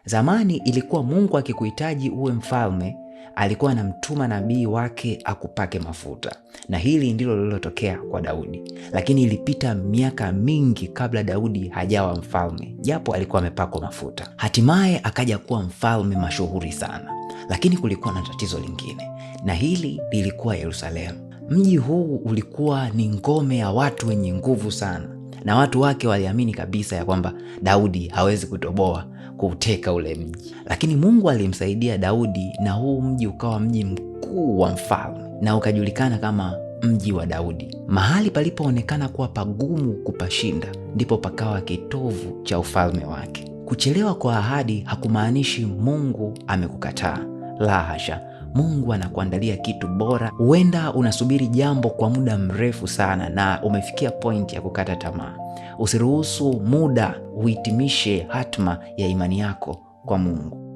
Zamani ilikuwa Mungu akikuhitaji uwe mfalme, alikuwa anamtuma nabii wake akupake mafuta. Na hili ndilo lililotokea kwa Daudi. Lakini ilipita miaka mingi kabla Daudi hajawa mfalme, japo alikuwa amepakwa mafuta. Hatimaye akaja kuwa mfalme mashuhuri sana. Lakini kulikuwa na tatizo lingine, na hili lilikuwa Yerusalemu. Mji huu ulikuwa ni ngome ya watu wenye nguvu sana, na watu wake waliamini kabisa ya kwamba Daudi hawezi kutoboa kuuteka ule mji. Lakini Mungu alimsaidia Daudi, na huu mji ukawa mji mkuu wa mfalme na ukajulikana kama mji wa Daudi. Mahali palipoonekana kuwa pagumu kupashinda, ndipo pakawa kitovu cha ufalme wake. Kuchelewa kwa ahadi hakumaanishi Mungu amekukataa. La hasha, Mungu anakuandalia kitu bora. Huenda unasubiri jambo kwa muda mrefu sana na umefikia point ya kukata tamaa. Usiruhusu muda uhitimishe hatma ya imani yako kwa Mungu.